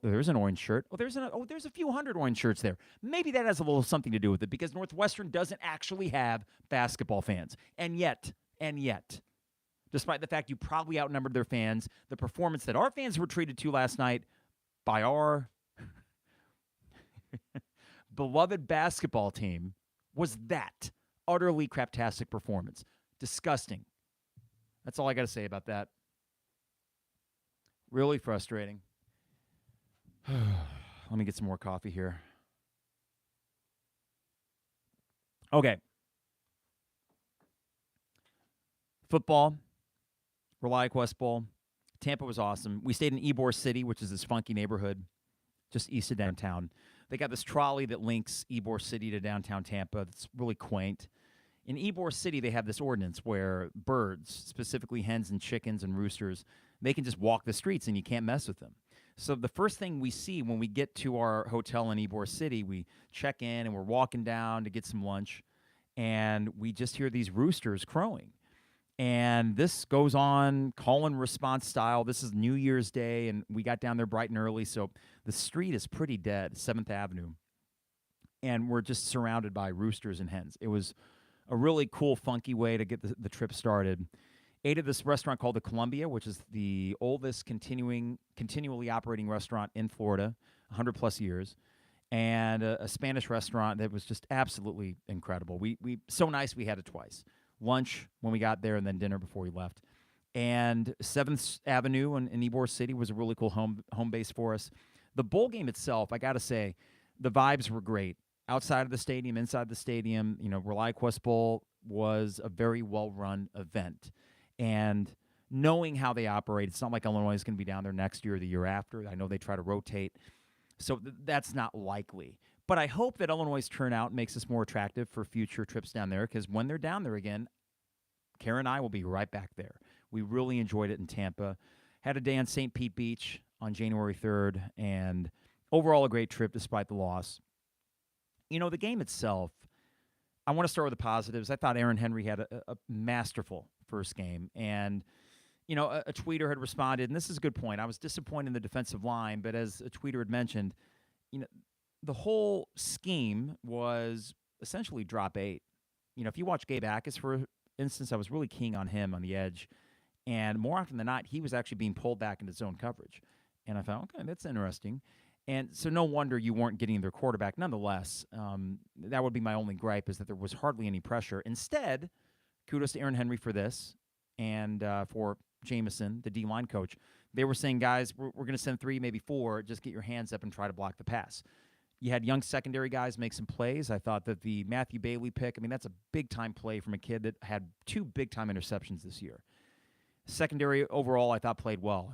there's an orange shirt. There's a few hundred orange shirts there. Maybe that has a little something to do with it because Northwestern doesn't actually have basketball fans. And yet, despite the fact you probably outnumbered their fans, the performance that our fans were treated to last night by our beloved basketball team was that utterly craptastic performance. Disgusting. That's all I got to say about that. Really frustrating. Let me get some more coffee here. Okay. Football, Reliaquest Bowl. Tampa was awesome. We stayed in Ybor City, which is this funky neighborhood just east of downtown. They got this trolley that links Ybor City to downtown Tampa. It's really quaint. In Ybor City, they have this ordinance where birds, specifically hens and chickens and roosters, they can just walk the streets and you can't mess with them. So the first thing we see when we get to our hotel in Ybor City, we check in and we're walking down to get some lunch, and we just hear these roosters crowing. And this goes on call and response style. This is New Year's Day, and we got down there bright and early, so the street is pretty dead, 7th Avenue. And we're just surrounded by roosters and hens. It was a really cool, funky way to get the trip started. Ate at this restaurant called the Columbia, which is the oldest continually operating restaurant in Florida, 100-plus years, and a Spanish restaurant that was just absolutely incredible. We so nice we had it twice. Lunch when we got there, and then dinner before we left. And 7th Avenue in Ybor City was a really cool home base for us. The bowl game itself, I got to say, the vibes were great. Outside of the stadium, inside the stadium, Reliaquest Bowl was a very well-run event. And knowing how they operate, it's not like Illinois is going to be down there next year or the year after. I know they try to rotate. So that's not likely. But I hope that Illinois' turnout makes us more attractive for future trips down there, because when they're down there again, Karen and I will be right back there. We really enjoyed it in Tampa. Had a day on St. Pete Beach on January 3rd, and overall a great trip despite the loss. The game itself, I want to start with the positives. I thought Aaron Henry had a masterful first game. And, a tweeter had responded, and this is a good point. I was disappointed in the defensive line, but as a tweeter had mentioned, the whole scheme was essentially drop 8. If you watch Gabe Akis, for instance, I was really keen on him on the edge. And more often than not, he was actually being pulled back into zone coverage. And I thought, okay, that's interesting. And so no wonder you weren't getting their quarterback. Nonetheless, that would be my only gripe, is that there was hardly any pressure. Instead, kudos to Aaron Henry for this, and for Jameson, the D-line coach. They were saying, guys, we're going to send 3, maybe 4. Just get your hands up and try to block the pass. You had young secondary guys make some plays. I thought that the Matthew Bailey pick, that's a big-time play from a kid that had 2 big-time interceptions this year. Secondary overall, I thought, played well.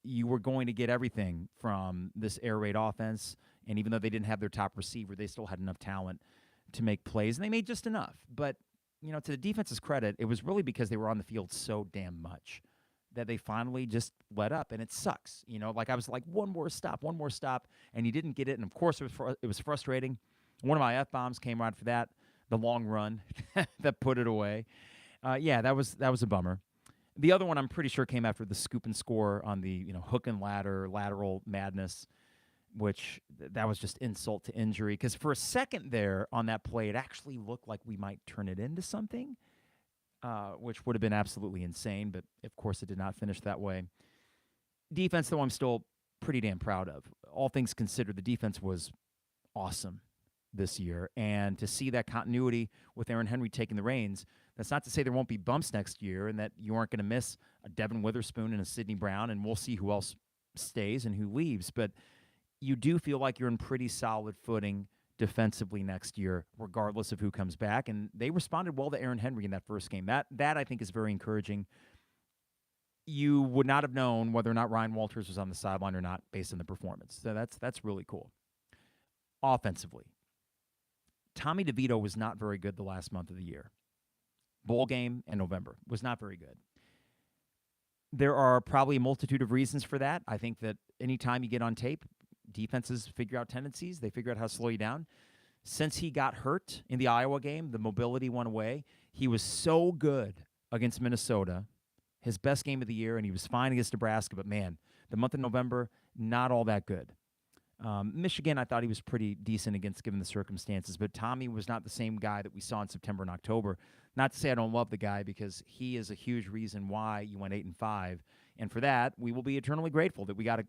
You were going to get everything from this air raid offense, and even though they didn't have their top receiver, they still had enough talent to make plays, and they made just enough. But, to the defense's credit, it was really because they were on the field so damn much that they finally just let up, and it sucks. I was like, one more stop, and you didn't get it, and of course it was frustrating. One of my F-bombs came right for that, the long run that put it away. That was a bummer. The other one I'm pretty sure came after the scoop and score on the hook and lateral madness, which that was just insult to injury. Because for a second there on that play, it actually looked like we might turn it into something, which would have been absolutely insane. But, of course, it did not finish that way. Defense, though, I'm still pretty damn proud of. All things considered, the defense was awesome this year. And to see that continuity with Aaron Henry taking the reins, that's not to say there won't be bumps next year and that you aren't going to miss a Devin Witherspoon and a Sidney Brown, and we'll see who else stays and who leaves. But you do feel like you're in pretty solid footing defensively next year, regardless of who comes back. And they responded well to Aaron Henry in that first game. That I think is very encouraging. You would not have known whether or not Ryan Walters was on the sideline or not based on the performance. So that's really cool. Offensively, Tommy DeVito was not very good the last month of the year. Bowl game and November was not very good. There are probably a multitude of reasons for that. I think that anytime you get on tape, defenses figure out tendencies. They figure out how to slow you down. Since he got hurt in the Iowa game, the mobility went away. He was so good against Minnesota, his best game of the year, and he was fine against Nebraska. But, man, the month of November, not all that good. Michigan, I thought he was pretty decent against given the circumstances, but Tommy was not the same guy that we saw in September and October. Not to say I don't love the guy, because he is a huge reason why you went 8-5, and for that, we will be eternally grateful that we got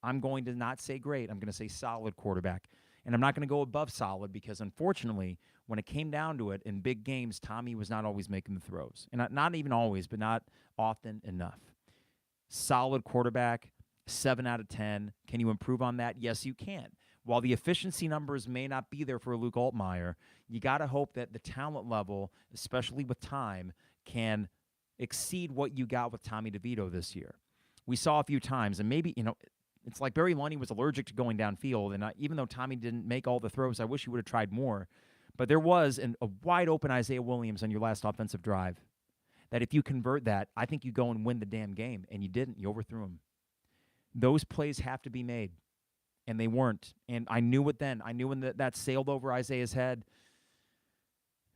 I'm going to not say great, I'm going to say solid quarterback, and I'm not going to go above solid because, unfortunately, when it came down to it in big games, Tommy was not always making the throws, and not even always, but not often enough. Solid quarterback. 7 out of 10. Can you improve on that? Yes, you can. While the efficiency numbers may not be there for Luke Altmaier, you got to hope that the talent level, especially with time, can exceed what you got with Tommy DeVito this year. We saw a few times, and maybe, it's like Barry Lunny was allergic to going downfield, and even though Tommy didn't make all the throws, I wish he would have tried more. But there was a wide-open Isaiah Williams on your last offensive drive that if you convert that, I think you go and win the damn game, and you didn't. You overthrew him. Those plays have to be made, and they weren't. And I knew it then. I knew when that sailed over Isaiah's head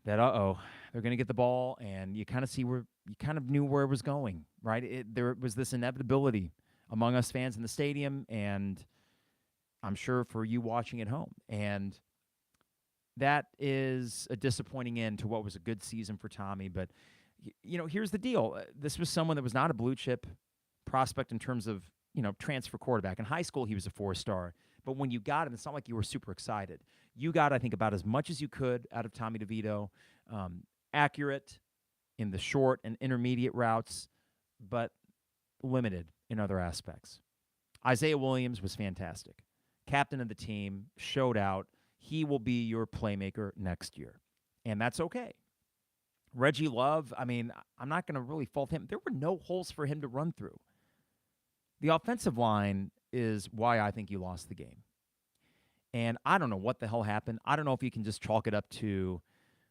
that, they're going to get the ball, and you kind of knew where it was going, right? There was this inevitability among us fans in the stadium, and I'm sure for you watching at home. And that is a disappointing end to what was a good season for Tommy. But, here's the deal. This was someone that was not a blue-chip prospect in terms of, transfer quarterback. In high school, he was a 4-star. But when you got him, it's not like you were super excited. You got, I think, about as much as you could out of Tommy DeVito. Accurate in the short and intermediate routes, but limited in other aspects. Isaiah Williams was fantastic. Captain of the team, showed out. He will be your playmaker next year, and that's okay. Reggie Love, I'm not going to really fault him. There were no holes for him to run through. The offensive line is why I think you lost the game. And I don't know what the hell happened. I don't know if you can just chalk it up to,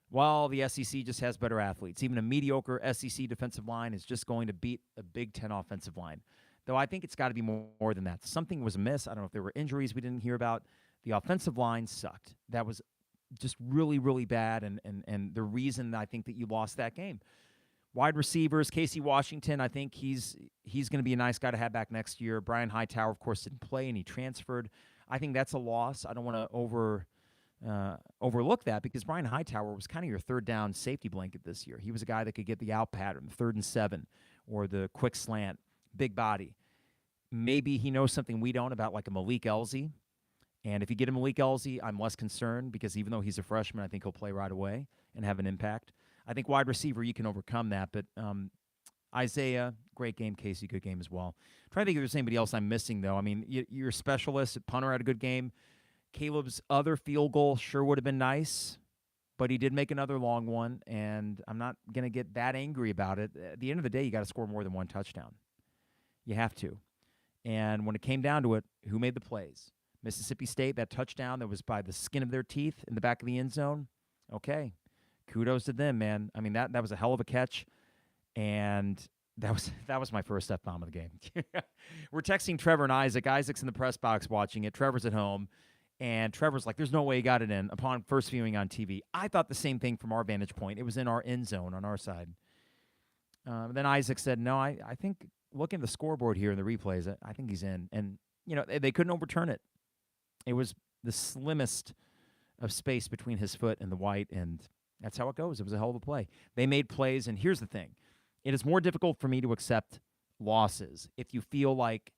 the SEC just has better athletes. Even a mediocre SEC defensive line is just going to beat a Big Ten offensive line. Though I think it's got to be more than that. Something was amiss. I don't know if there were injuries we didn't hear about. The offensive line sucked. That was just really, really bad, and the reason I think that you lost that game. Wide receivers, Casey Washington, I think he's going to be a nice guy to have back next year. Brian Hightower, of course, didn't play, and he transferred. I think that's a loss. I don't want to overlook that because Brian Hightower was kind of your third down safety blanket this year. He was a guy that could get the out pattern, 3rd and 7, or the quick slant, big body. Maybe he knows something we don't about like a Malik Elzy. And if you get a Malik Elzy, I'm less concerned because even though he's a freshman, I think he'll play right away and have an impact. I think wide receiver, you can overcome that. But Isaiah, great game. Casey, good game as well. Trying to think if there's anybody else I'm missing, though. Your specialist at punter had a good game. Caleb's other field goal sure would have been nice, but he did make another long one, and I'm not going to get that angry about it. At the end of the day, you got to score more than one touchdown. You have to. And when it came down to it, who made the plays? Mississippi State, that touchdown that was by the skin of their teeth in the back of the end zone. Okay. Kudos to them, man. That was a hell of a catch, and that was my first F-bomb of the game. We're texting Trevor and Isaac. Isaac's in the press box watching it. Trevor's at home, and Trevor's like, there's no way he got it in upon first viewing on TV. I thought the same thing from our vantage point. It was in our end zone on our side. Then Isaac said, no, I think looking at the scoreboard here in the replays, I think he's in. And, they couldn't overturn it. It was the slimmest of space between his foot and the white, and that's how it goes. It was a hell of a play. They made plays, and here's the thing. It is more difficult for me to accept losses, if you feel like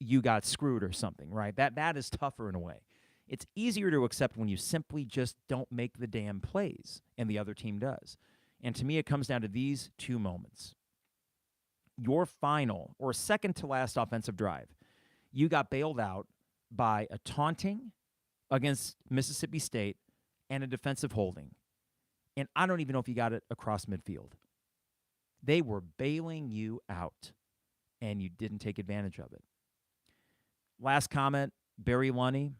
you got screwed or something, right? That is tougher in a way. It's easier to accept when you simply just don't make the damn plays and the other team does. And to me, it comes down to these two moments. Your final or second to last offensive drive, you got bailed out by a taunting against Mississippi State and a defensive holding. And I don't even know if you got it across midfield. They were bailing you out, and you didn't take advantage of it. Last comment, Barry Lunny.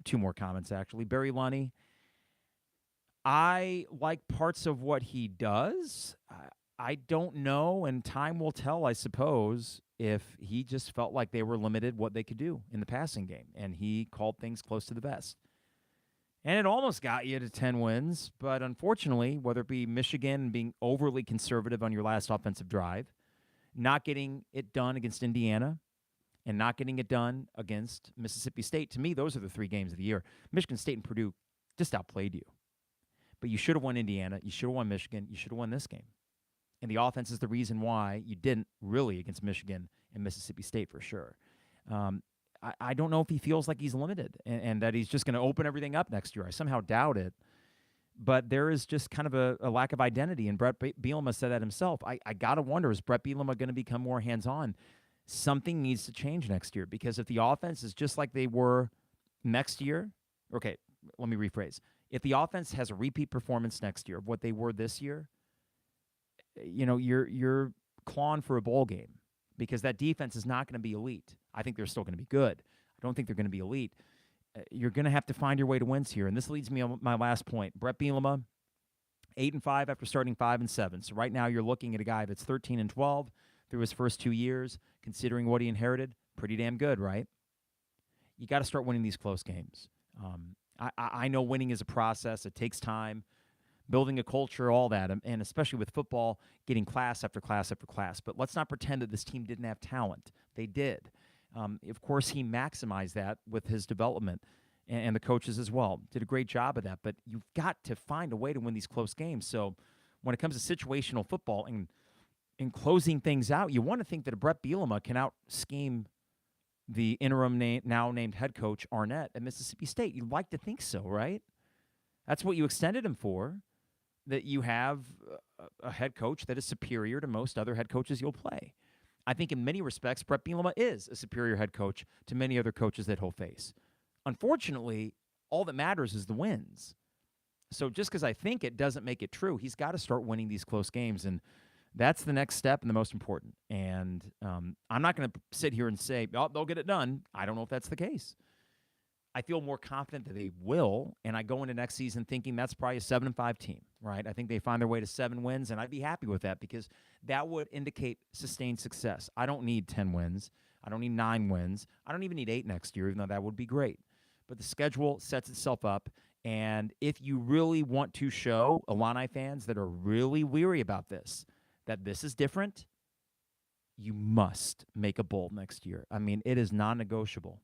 Two more comments, actually. Barry Lunny, I like parts of what he does. I don't know, and time will tell, I suppose, if he just felt like they were limited what they could do in the passing game, and he called things close to the best. And it almost got you to 10 wins, but unfortunately, whether it be Michigan being overly conservative on your last offensive drive, not getting it done against Indiana, and not getting it done against Mississippi State, to me, those are the three games of the year. Michigan State and Purdue just outplayed you. But you should have won Indiana. You should have won Michigan. You should have won this game. And the offense is the reason why you didn't really against Michigan and Mississippi State for sure. I don't know if he feels like he's limited and that he's just going to open everything up next year. I somehow doubt it. But there is just kind of a lack of identity, and Brett Bielema said that himself. I got to wonder, is Brett Bielema going to become more hands-on? Something needs to change next year, because if the offense is just like they were next year, okay, let me rephrase. If the offense has a repeat performance next year of what they were this year, you're clawing for a bowl game, because that defense is not going to be elite. I think they're still going to be good. I don't think they're going to be elite. You're going to have to find your way to wins here, and this leads me to my last point. Brett Bielema, 8-5 after starting 5-7. So right now you're looking at a guy that's 13-12 through his first 2 years, considering what he inherited. Pretty damn good, right? You got to start winning these close games. I know winning is a process. It takes time, building a culture, all that, and especially with football, getting class after class after class. But let's not pretend that this team didn't have talent. They did. Of course, he maximized that with his development, and the coaches as well. Did a great job of that. But you've got to find a way to win these close games. So when it comes to situational football and closing things out, you want to think that a Brett Bielema can out-scheme the interim now named head coach Arnett at Mississippi State. You'd like to think so, right? That's what you extended him for, that you have a head coach that is superior to most other head coaches you'll play. I think in many respects, Brett Bielema is a superior head coach to many other coaches that he'll face. Unfortunately, all that matters is the wins. So just because I think it doesn't make it true, he's got to start winning these close games, and that's the next step and the most important. And I'm not going to sit here and say, oh, they'll get it done. I don't know if that's the case. I feel more confident that they will, and I go into next season thinking that's probably a 7-5 team, right? I think they find their way to 7 wins, and I'd be happy with that, because that would indicate sustained success. I don't need 10 wins. I don't need 9 wins. I don't even need 8 next year, even though that would be great. But the schedule sets itself up, and if you really want to show Illini fans that are really weary about this, that this is different, you must make a bowl next year. I mean, it is non-negotiable.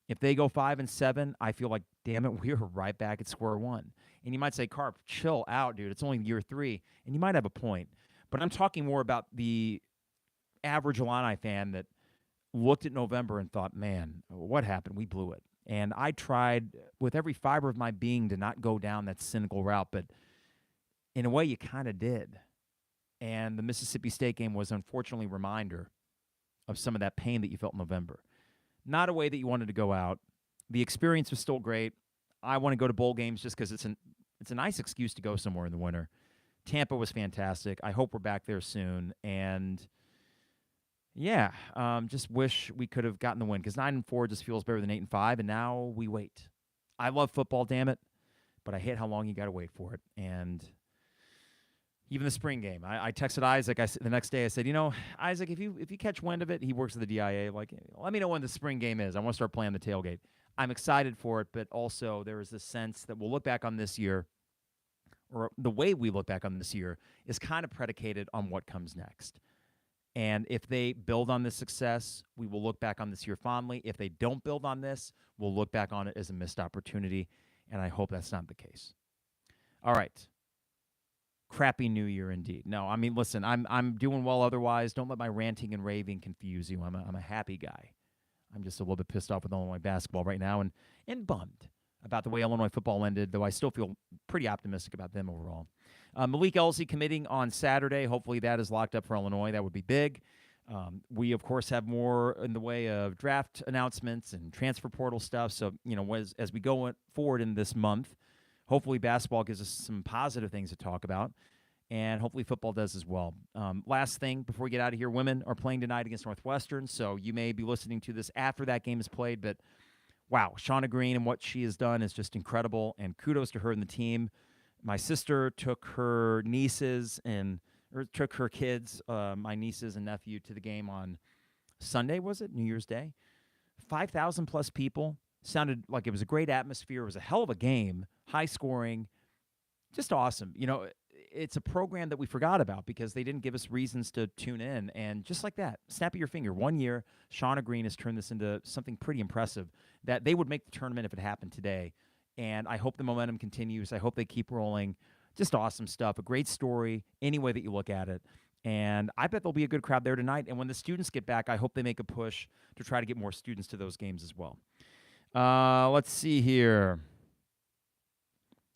If they go 5-7, I feel like, damn it, we're right back at square one. And you might say, Carp, chill out, dude. It's only year 3. And you might have a point. But I'm talking more about the average Illini fan that looked at November and thought, man, what happened? We blew it. And I tried with every fiber of my being to not go down that cynical route. But in a way, you kind of did. And the Mississippi State game was unfortunately a reminder of some of that pain that you felt in November. Not a way that you wanted to go out. The experience was still great. I want to go to bowl games just because it's a nice excuse to go somewhere in the winter. Tampa was fantastic. I hope we're back there soon. And, yeah, just wish we could have gotten the win, because 9-4 just feels better than 8-5, and now we wait. I love football, damn it, but I hate how long you got to wait for it. And even the spring game, I texted Isaac the next day. I said, Isaac, if you catch wind of it, he works at the DIA, let me know when the spring game is. I want to start playing the tailgate. I'm excited for it, but also there is this sense that we'll look back on this year, or the way we look back on this year is kind of predicated on what comes next. And if they build on this success, we will look back on this year fondly. If they don't build on this, we'll look back on it as a missed opportunity, and I hope that's not the case. All right. Crappy New Year indeed. No, I mean, listen, I'm doing well otherwise. Don't let my ranting and raving confuse you. I'm a happy guy. I'm just a little bit pissed off with Illinois basketball right now and bummed about the way Illinois football ended, though I still feel pretty optimistic about them overall. Malik Elsie committing on Saturday. Hopefully that is locked up for Illinois. That would be big. We, of course, have more in the way of draft announcements and transfer portal stuff. So, as we go forward in this month, hopefully basketball gives us some positive things to talk about, and hopefully football does as well. Last thing before we get out of here, women are playing tonight against Northwestern, so you may be listening to this after that game is played, but wow, Shauna Green and what she has done is just incredible, and kudos to her and the team. My sister took her kids, my nieces and nephew, to the game on Sunday, was it? New Year's Day? 5,000 plus people. Sounded like it was a great atmosphere. It was a hell of a game, high scoring, just awesome. It's a program that we forgot about because they didn't give us reasons to tune in. And just like that, snap of your finger, 1 year, Shauna Green has turned this into something pretty impressive that they would make the tournament if it happened today. And I hope the momentum continues. I hope they keep rolling. Just awesome stuff. A great story, any way that you look at it. And I bet there'll be a good crowd there tonight. And when the students get back, I hope they make a push to try to get more students to those games as well. Let's see here.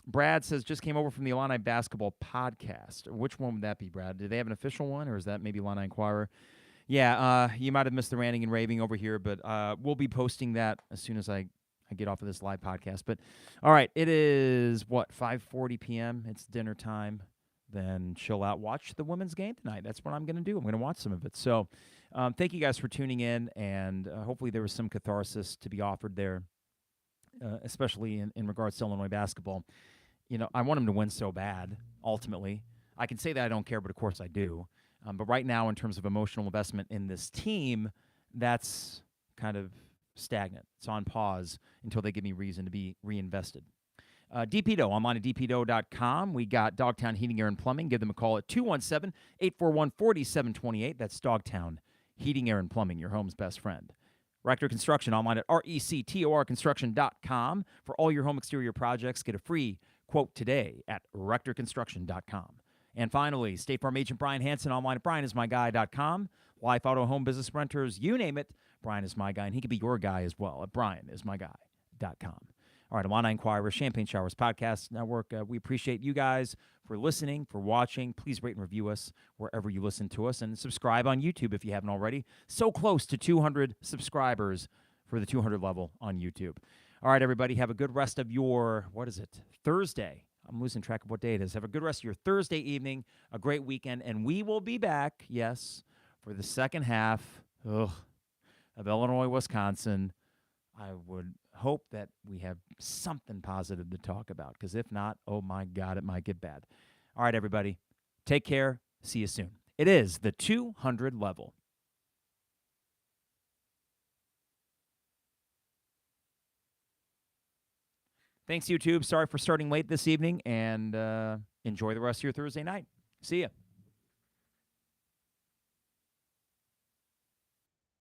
Brad says, just came over from the Illini basketball podcast. Which one would that be, Brad? Do they have an official one, or is that maybe Illini Inquirer? Yeah, you might have missed the ranting and raving over here, but we'll be posting that as soon as I get off of this live podcast. But, all right, it is, 5:40 p.m.? It's dinner time. Then chill out, watch the women's game tonight. That's what I'm going to do. I'm going to watch some of it. So thank you guys for tuning in, and hopefully there was some catharsis to be offered there, especially in regards to Illinois basketball. I want them to win so bad, ultimately. I can say that I don't care, but of course I do. But right now, in terms of emotional investment in this team, that's kind of stagnant. It's on pause until they give me reason to be reinvested. DPDO, online at dpdo.com. We got Dogtown Heating, Air, and Plumbing. Give them a call at 217-841-4728. That's Dogtown Heating, Air, and Plumbing, your home's best friend. Rector Construction, online at rectorconstruction.com. For all your home exterior projects, get a free quote today at rectorconstruction.com. And finally, State Farm Agent Brian Hansen, online at brianismyguy.com. Life, auto, home, business, renters, you name it, Brian is my guy, and he could be your guy as well at brianismyguy.com. All right, Illini Inquirer, Champagne Showers Podcast Network. We appreciate you guys for listening, for watching. Please rate and review us wherever you listen to us, and subscribe on YouTube if you haven't already. So close to 200 subscribers for the 200 level on YouTube. All right, everybody, have a good rest of your, Thursday. I'm losing track of what day it is. Have a good rest of your Thursday evening, a great weekend, and we will be back, yes, for the second half of Illinois-Wisconsin. I would hope that we have something positive to talk about, because if not, oh my God, it might get bad. All right, everybody, take care. See you soon. It is the 200 level. Thanks, YouTube. Sorry for starting late this evening, and enjoy the rest of your Thursday night. See ya.